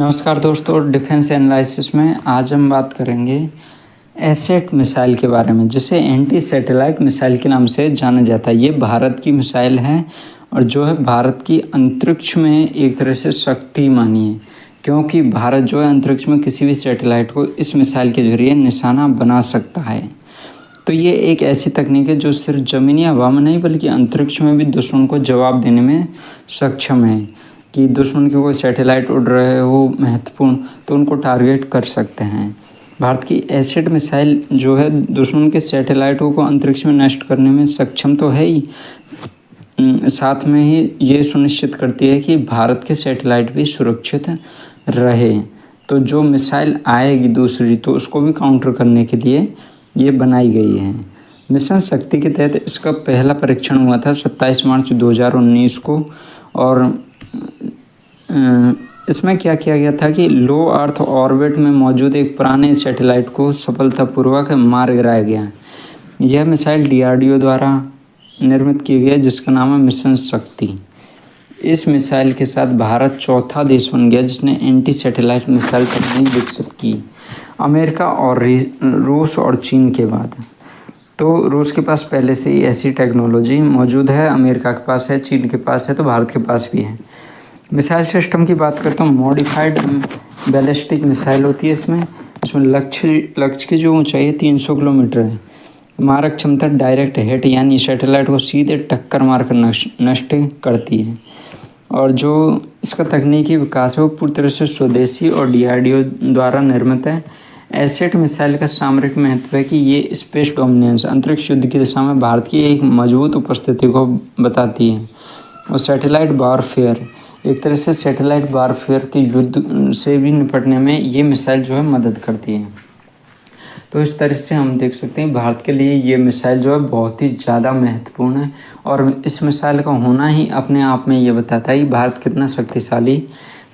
नमस्कार दोस्तों, defence analysis में आज हम बात करेंगे एसेट मिसाइल के बारे में, जिसे एंटी सैटेलाइट मिसाइल के नाम से जाना जाता है। ये भारत की मिसाइल है और जो है भारत की अंतरिक्ष में एक तरह से शक्ति मानी है, क्योंकि भारत जो है अंतरिक्ष में किसी भी सैटेलाइट को इस मिसाइल के जरिए निशाना बना सकता है। तो ये एक ऐसी तकनीक है जो सिर्फ ज़मीनी हवा में नहीं बल्कि अंतरिक्ष में भी दुश्मन को जवाब देने में सक्षम है कि दुश्मन के कोई सैटेलाइट उड़ रहे हो महत्वपूर्ण, तो उनको टारगेट कर सकते हैं। भारत की एसेट मिसाइल जो है दुश्मन के सैटेलाइटों को अंतरिक्ष में नष्ट करने में सक्षम तो है ही, साथ में ही ये सुनिश्चित करती है कि भारत के सैटेलाइट भी सुरक्षित रहे। तो जो मिसाइल आएगी दूसरी, तो उसको भी काउंटर करने के लिए ये बनाई गई है। मिशन शक्ति के तहत इसका पहला परीक्षण हुआ था 27 मार्च 2019 को। और इसमें क्या किया गया था कि लो अर्थ ऑर्बिट में मौजूद एक पुराने सैटेलाइट को सफलतापूर्वक मार गिराया गया। यह मिसाइल DRDO द्वारा निर्मित की गई, जिसका नाम है मिशन शक्ति। इस मिसाइल के साथ भारत चौथा देश बन गया जिसने एंटी सैटेलाइट मिसाइल तकनीक विकसित की, अमेरिका और रूस और चीन के बाद। तो रूस के पास पहले से ही ऐसी टेक्नोलॉजी मौजूद है, अमेरिका के पास है, चीन के पास है, तो भारत के पास भी है। मिसाइल सिस्टम की बात करता हूँ, मॉडिफाइड बैलिस्टिक मिसाइल होती है इसमें लक्ष्य की जो ऊंचाई है 300 किलोमीटर है। मारक क्षमता डायरेक्ट हिट यानी सैटेलाइट को सीधे टक्कर मारकर नष्ट करती है। और जो इसका तकनीकी विकास है वो पूरी तरह से स्वदेशी और DRDO द्वारा निर्मित है। एसेट मिसाइल का सामरिक महत्व है कि ये स्पेस डोमिनेंस अंतरिक्ष युद्ध की दिशा में भारत की एक मजबूत उपस्थिति को बताती है। और सैटेलाइट वारफेयर, एक तरह से सैटेलाइट वारफेयर के युद्ध से भी निपटने में ये मिसाइल जो है मदद करती है। तो इस तरह से हम देख सकते हैं भारत के लिए ये मिसाइल जो है बहुत ही ज़्यादा महत्वपूर्ण है। और इस मिसाइल का होना ही अपने आप में ये बताता है कि भारत कितना शक्तिशाली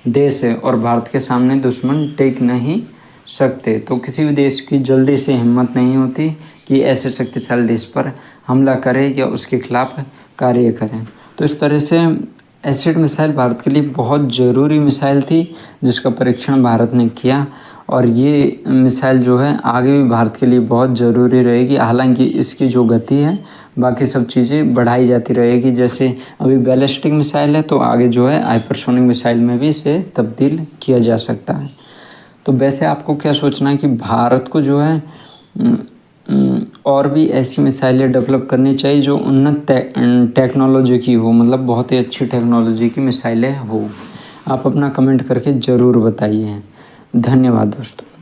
देश है और भारत के सामने दुश्मन टिक नहीं सकते। तो किसी भी देश की जल्दी से हिम्मत नहीं होती कि ऐसे शक्तिशाली देश पर हमला करे या उसके खिलाफ कार्य करें। तो इस तरह से एसिड मिसाइल भारत के लिए बहुत ज़रूरी मिसाइल थी, जिसका परीक्षण भारत ने किया। और ये मिसाइल जो है आगे भी भारत के लिए बहुत ज़रूरी रहेगी। हालांकि इसकी जो गति है बाकी सब चीज़ें बढ़ाई जाती रहेगी। जैसे अभी बैलिस्टिक मिसाइल है, तो आगे जो है हाइपरसोनिक मिसाइल में भी इसे तब्दील किया जा सकता है। तो वैसे आपको क्या सोचना है कि भारत को जो है और भी ऐसी मिसाइलें डेवलप करनी चाहिए जो उन्नत टेक्नोलॉजी की हो, मतलब बहुत ही अच्छी टेक्नोलॉजी की मिसाइलें हो। आप अपना कमेंट करके ज़रूर बताइए। धन्यवाद दोस्तों।